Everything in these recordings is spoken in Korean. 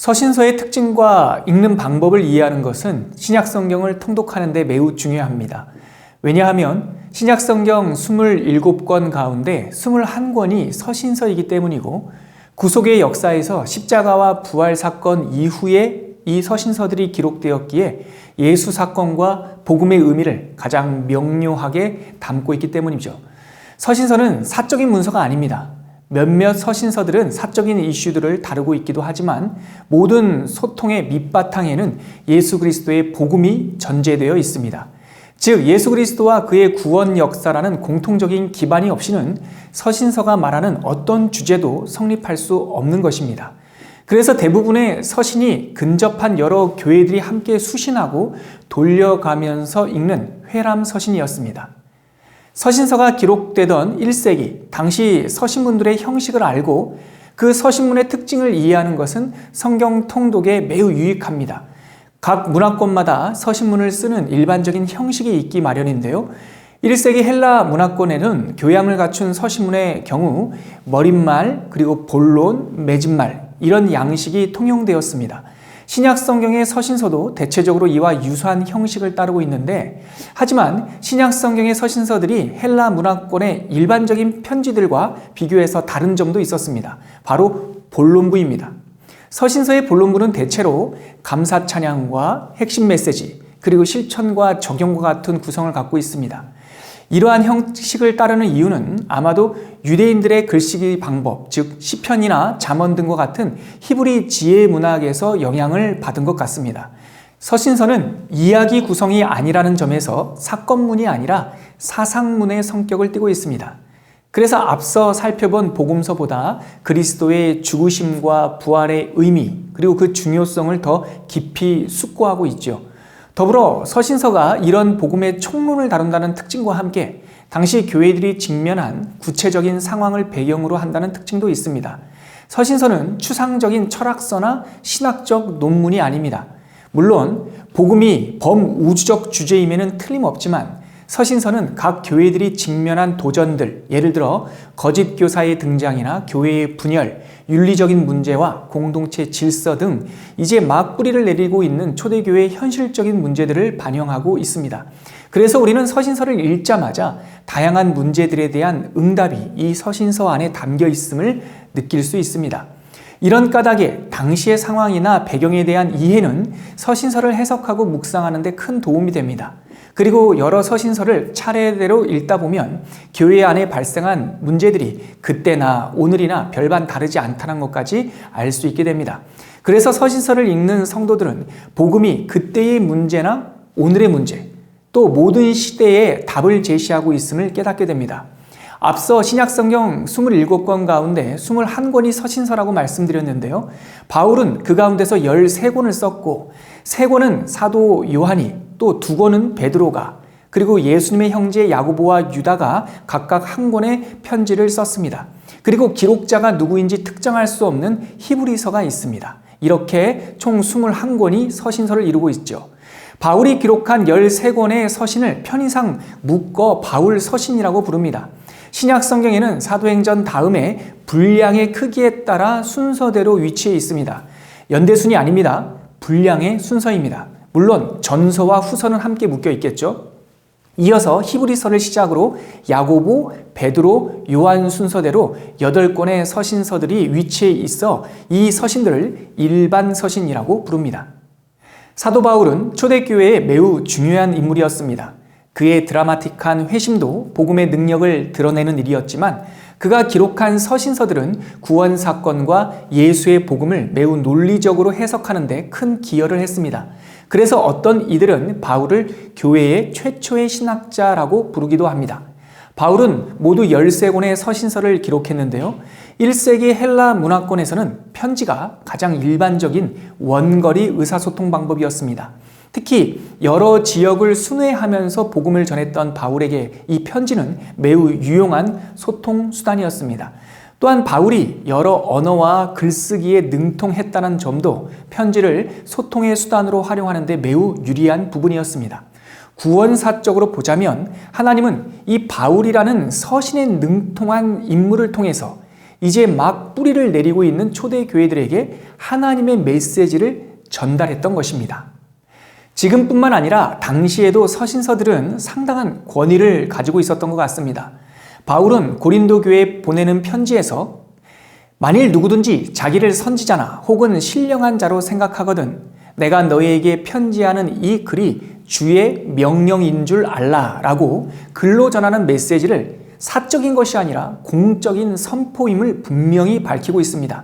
서신서의 특징과 읽는 방법을 이해하는 것은 신약성경을 통독하는 데 매우 중요합니다. 왜냐하면 신약성경 27권 가운데 21권이 서신서이기 때문이고 구속의 역사에서 십자가와 부활 사건 이후에 이 서신서들이 기록되었기에 예수 사건과 복음의 의미를 가장 명료하게 담고 있기 때문이죠. 서신서는 사적인 문서가 아닙니다. 몇몇 서신서들은 사적인 이슈들을 다루고 있기도 하지만 모든 소통의 밑바탕에는 예수 그리스도의 복음이 전제되어 있습니다. 즉 예수 그리스도와 그의 구원 역사라는 공통적인 기반이 없이는 서신서가 말하는 어떤 주제도 성립할 수 없는 것입니다. 그래서 대부분의 서신이 근접한 여러 교회들이 함께 수신하고 돌려가면서 읽는 회람 서신이었습니다. 서신서가 기록되던 1세기, 당시 서신문들의 형식을 알고 그 서신문의 특징을 이해하는 것은 성경 통독에 매우 유익합니다. 각 문화권마다 서신문을 쓰는 일반적인 형식이 있기 마련인데요. 1세기 헬라 문화권에는 교양을 갖춘 서신문의 경우 머릿말, 그리고 본론, 맺은말 이런 양식이 통용되었습니다. 신약 성경의 서신서도 대체적으로 이와 유사한 형식을 따르고 있는데 하지만 신약 성경의 서신서들이 헬라 문화권의 일반적인 편지들과 비교해서 다른 점도 있었습니다. 바로 본론부입니다. 서신서의 본론부는 대체로 감사 찬양과 핵심 메시지 그리고 실천과 적용과 같은 구성을 갖고 있습니다. 이러한 형식을 따르는 이유는 아마도 유대인들의 글쓰기 방법, 즉 시편이나 잠언 등과 같은 히브리 지혜 문학에서 영향을 받은 것 같습니다. 서신서는 이야기 구성이 아니라는 점에서 사건문이 아니라 사상문의 성격을 띠고 있습니다. 그래서 앞서 살펴본 복음서보다 그리스도의 죽으심과 부활의 의미 그리고 그 중요성을 더 깊이 숙고하고 있죠. 더불어 서신서가 이런 복음의 총론을 다룬다는 특징과 함께 당시 교회들이 직면한 구체적인 상황을 배경으로 한다는 특징도 있습니다. 서신서는 추상적인 철학서나 신학적 논문이 아닙니다. 물론 복음이 범우주적 주제임에는 틀림없지만 서신서는 각 교회들이 직면한 도전들, 예를 들어 거짓 교사의 등장이나 교회의 분열, 윤리적인 문제와 공동체 질서 등 이제 막 뿌리를 내리고 있는 초대교회의 현실적인 문제들을 반영하고 있습니다. 그래서 우리는 서신서를 읽자마자 다양한 문제들에 대한 응답이 이 서신서 안에 담겨 있음을 느낄 수 있습니다. 이런 까닭에 당시의 상황이나 배경에 대한 이해는 서신서를 해석하고 묵상하는 데 큰 도움이 됩니다. 그리고 여러 서신서를 차례대로 읽다 보면 교회 안에 발생한 문제들이 그때나 오늘이나 별반 다르지 않다는 것까지 알 수 있게 됩니다. 그래서 서신서를 읽는 성도들은 복음이 그때의 문제나 오늘의 문제, 또 모든 시대에 답을 제시하고 있음을 깨닫게 됩니다. 앞서 신약성경 27권 가운데 21권이 서신서라고 말씀드렸는데요. 바울은 그 가운데서 13권을 썼고 3권은 사도 요한이 또 2권은 베드로가 그리고 예수님의 형제 야고보와 유다가 각각 1권의 편지를 썼습니다. 그리고 기록자가 누구인지 특정할 수 없는 히브리서가 있습니다. 이렇게 총 21권이 서신서를 이루고 있죠. 바울이 기록한 13권의 서신을 편의상 묶어 바울 서신이라고 부릅니다. 신약 성경에는 사도행전 다음에 분량의 크기에 따라 순서대로 위치해 있습니다. 연대순이 아닙니다. 분량의 순서입니다. 물론 전서와 후서는 함께 묶여 있겠죠. 이어서 히브리서를 시작으로 야고보, 베드로, 요한 순서대로 8권의 서신서들이 위치해 있어 이 서신들을 일반 서신이라고 부릅니다. 사도 바울은 초대교회의 매우 중요한 인물이었습니다. 그의 드라마틱한 회심도 복음의 능력을 드러내는 일이었지만 그가 기록한 서신서들은 구원 사건과 예수의 복음을 매우 논리적으로 해석하는 데 큰 기여를 했습니다. 그래서 어떤 이들은 바울을 교회의 최초의 신학자라고 부르기도 합니다. 바울은 모두 13권의 서신서를 기록했는데요. 1세기 헬라 문화권에서는 편지가 가장 일반적인 원거리 의사소통 방법이었습니다. 특히 여러 지역을 순회하면서 복음을 전했던 바울에게 이 편지는 매우 유용한 소통 수단이었습니다. 또한 바울이 여러 언어와 글쓰기에 능통했다는 점도 편지를 소통의 수단으로 활용하는 데 매우 유리한 부분이었습니다. 구원사적으로 보자면 하나님은 이 바울이라는 서신에 능통한 인물을 통해서 이제 막 뿌리를 내리고 있는 초대교회들에게 하나님의 메시지를 전달했던 것입니다. 지금뿐만 아니라 당시에도 서신서들은 상당한 권위를 가지고 있었던 것 같습니다. 바울은 고린도 교회에 보내는 편지에서 만일 누구든지 자기를 선지자나 혹은 신령한 자로 생각하거든 내가 너희에게 편지하는 이 글이 주의 명령인 줄 알라라고 글로 전하는 메시지를 사적인 것이 아니라 공적인 선포임을 분명히 밝히고 있습니다.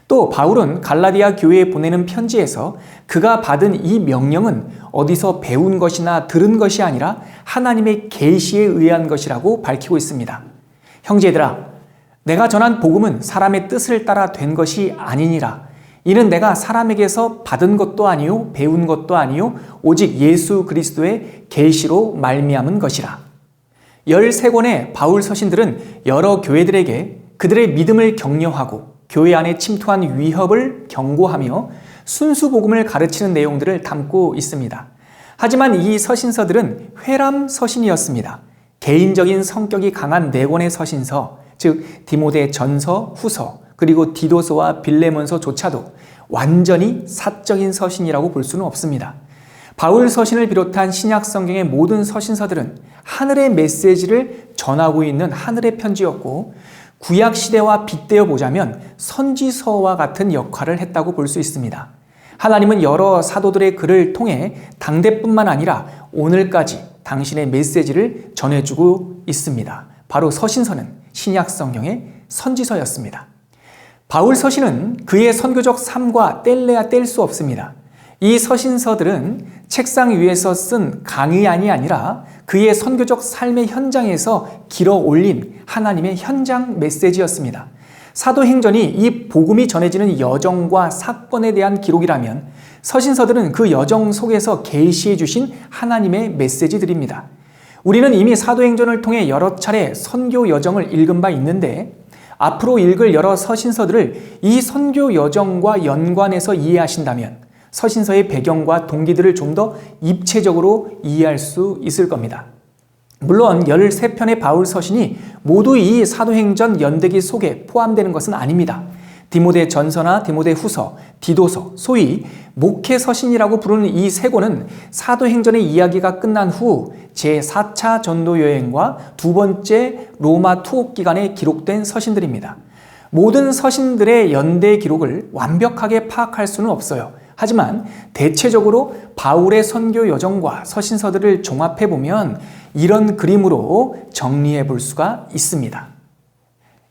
또 바울은 갈라디아 교회에 보내는 편지에서 그가 받은 이 명령은 어디서 배운 것이나 들은 것이 아니라 하나님의 계시에 의한 것이라고 밝히고 있습니다. 형제들아, 내가 전한 복음은 사람의 뜻을 따라 된 것이 아니니라. 이는 내가 사람에게서 받은 것도 아니요 배운 것도 아니요 오직 예수 그리스도의 계시로 말미암은 것이라. 13권의 바울 서신들은 여러 교회들에게 그들의 믿음을 격려하고 교회 안에 침투한 위협을 경고하며 순수 복음을 가르치는 내용들을 담고 있습니다. 하지만 이 서신서들은 회람 서신이었습니다. 개인적인 성격이 강한 4권의 서신서, 즉 디모데 전서, 후서, 그리고 디도서와 빌레몬서조차도 완전히 사적인 서신이라고 볼 수는 없습니다. 바울 서신을 비롯한 신약 성경의 모든 서신서들은 하늘의 메시지를 전하고 있는 하늘의 편지였고 구약 시대와 빗대어 보자면 선지서와 같은 역할을 했다고 볼 수 있습니다. 하나님은 여러 사도들의 글을 통해 당대뿐만 아니라 오늘까지 당신의 메시지를 전해주고 있습니다. 바로 서신서는 신약 성경의 선지서였습니다. 바울 서신은 그의 선교적 삶과 뗄래야 뗄 수 없습니다. 이 서신서들은 책상 위에서 쓴 강의안이 아니라 그의 선교적 삶의 현장에서 길어 올린 하나님의 현장 메시지였습니다. 사도행전이 이 복음이 전해지는 여정과 사건에 대한 기록이라면 서신서들은 그 여정 속에서 계시해 주신 하나님의 메시지들입니다. 우리는 이미 사도행전을 통해 여러 차례 선교 여정을 읽은 바 있는데 앞으로 읽을 여러 서신서들을 이 선교 여정과 연관해서 이해하신다면 서신서의 배경과 동기들을 좀 더 입체적으로 이해할 수 있을 겁니다. 물론 13편의 바울 서신이 모두 이 사도행전 연대기 속에 포함되는 것은 아닙니다. 디모데 전서나 디모데 후서, 디도서, 소위 목회 서신이라고 부르는 이 3권은 사도행전의 이야기가 끝난 후 제4차 전도 여행과 2번째 로마 투옥 기간에 기록된 서신들입니다. 모든 서신들의 연대 기록을 완벽하게 파악할 수는 없어요. 하지만 대체적으로 바울의 선교 여정과 서신서들을 종합해 보면 이런 그림으로 정리해 볼 수가 있습니다.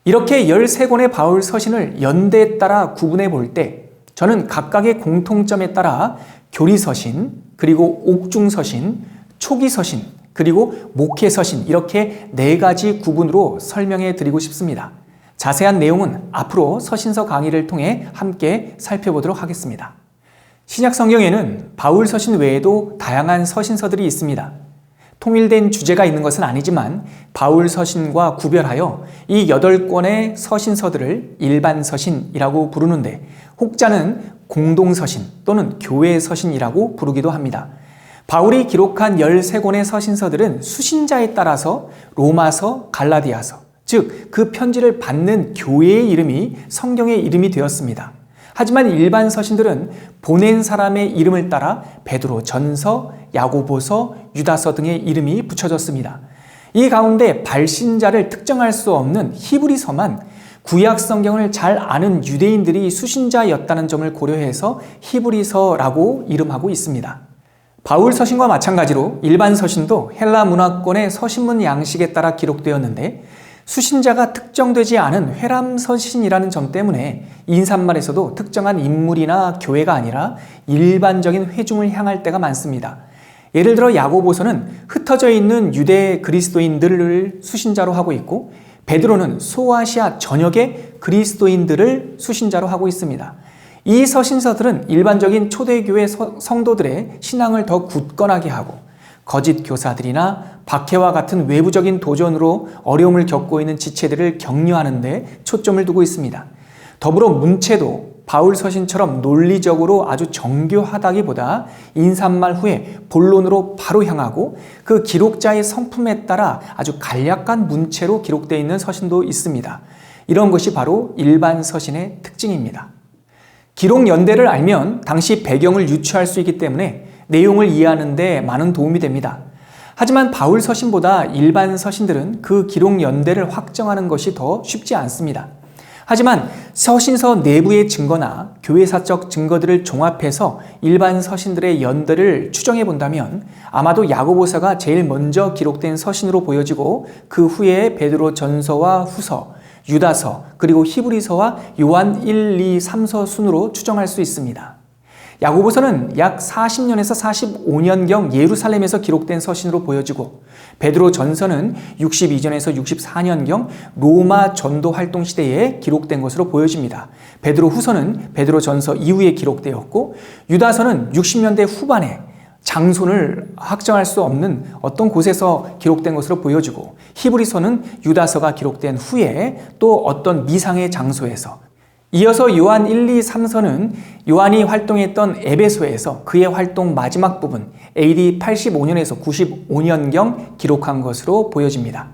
이렇게 13권의 바울 서신을 연대에 따라 구분해 볼 때 저는 각각의 공통점에 따라 교리서신, 그리고 옥중서신, 초기서신, 그리고 목회서신 이렇게 4가지 구분으로 설명해 드리고 싶습니다. 자세한 내용은 앞으로 서신서 강의를 통해 함께 살펴보도록 하겠습니다. 신약 성경에는 바울 서신 외에도 다양한 서신서들이 있습니다. 통일된 주제가 있는 것은 아니지만 바울 서신과 구별하여 이 8권의 서신서들을 일반 서신이라고 부르는데 혹자는 공동서신 또는 교회 서신이라고 부르기도 합니다. 바울이 기록한 13권의 서신서들은 수신자에 따라서 로마서, 갈라디아서, 즉 그 편지를 받는 교회의 이름이 성경의 이름이 되었습니다. 하지만 일반 서신들은 보낸 사람의 이름을 따라 베드로 전서, 야고보서, 유다서 등의 이름이 붙여졌습니다. 이 가운데 발신자를 특정할 수 없는 히브리서만 구약 성경을 잘 아는 유대인들이 수신자였다는 점을 고려해서 히브리서라고 이름하고 있습니다. 바울 서신과 마찬가지로 일반 서신도 헬라 문화권의 서신문 양식에 따라 기록되었는데 수신자가 특정되지 않은 회람 서신이라는 점 때문에 인사말에서도 특정한 인물이나 교회가 아니라 일반적인 회중을 향할 때가 많습니다. 예를 들어 야고보서는 흩어져 있는 유대 그리스도인들을 수신자로 하고 있고 베드로는 소아시아 전역의 그리스도인들을 수신자로 하고 있습니다. 이 서신서들은 일반적인 초대교회 성도들의 신앙을 더 굳건하게 하고 거짓 교사들이나 박해와 같은 외부적인 도전으로 어려움을 겪고 있는 지체들을 격려하는 데 초점을 두고 있습니다. 더불어 문체도 바울 서신처럼 논리적으로 아주 정교하다기보다 인사말 후에 본론으로 바로 향하고 그 기록자의 성품에 따라 아주 간략한 문체로 기록되어 있는 서신도 있습니다. 이런 것이 바로 일반 서신의 특징입니다. 기록 연대를 알면 당시 배경을 유추할 수 있기 때문에 내용을 이해하는 데 많은 도움이 됩니다. 하지만 바울 서신보다 일반 서신들은 그 기록 연대를 확정하는 것이 더 쉽지 않습니다. 하지만 서신서 내부의 증거나 교회사적 증거들을 종합해서 일반 서신들의 연대를 추정해 본다면 아마도 야고보서가 제일 먼저 기록된 서신으로 보여지고 그 후에 베드로 전서와 후서, 유다서, 그리고 히브리서와 요한 1, 2, 3서 순으로 추정할 수 있습니다. 야고보서는 약 40년에서 45년경 예루살렘에서 기록된 서신으로 보여지고 베드로 전서는 62년에서 64년경 로마 전도 활동 시대에 기록된 것으로 보여집니다. 베드로 후서는 베드로 전서 이후에 기록되었고 유다서는 60년대 후반에 장소를 확정할 수 없는 어떤 곳에서 기록된 것으로 보여지고 히브리서는 유다서가 기록된 후에 또 어떤 미상의 장소에서 이어서 요한 1, 2, 3서는 요한이 활동했던 에베소에서 그의 활동 마지막 부분 AD 85년에서 95년경 기록한 것으로 보여집니다.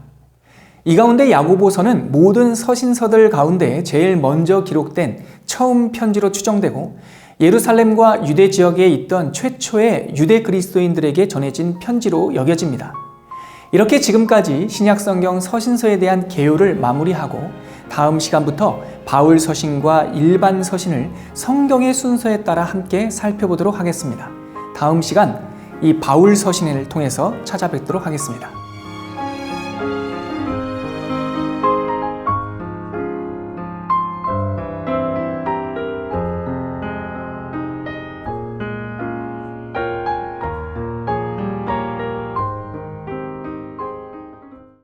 이 가운데 야고보서는 모든 서신서들 가운데 제일 먼저 기록된 처음 편지로 추정되고 예루살렘과 유대 지역에 있던 최초의 유대 그리스도인들에게 전해진 편지로 여겨집니다. 이렇게 지금까지 신약성경 서신서에 대한 개요를 마무리하고 다음 시간부터 바울 서신과 일반 서신을 성경의 순서에 따라 함께 살펴보도록 하겠습니다. 다음 시간 이 바울 서신을 통해서 찾아뵙도록 하겠습니다.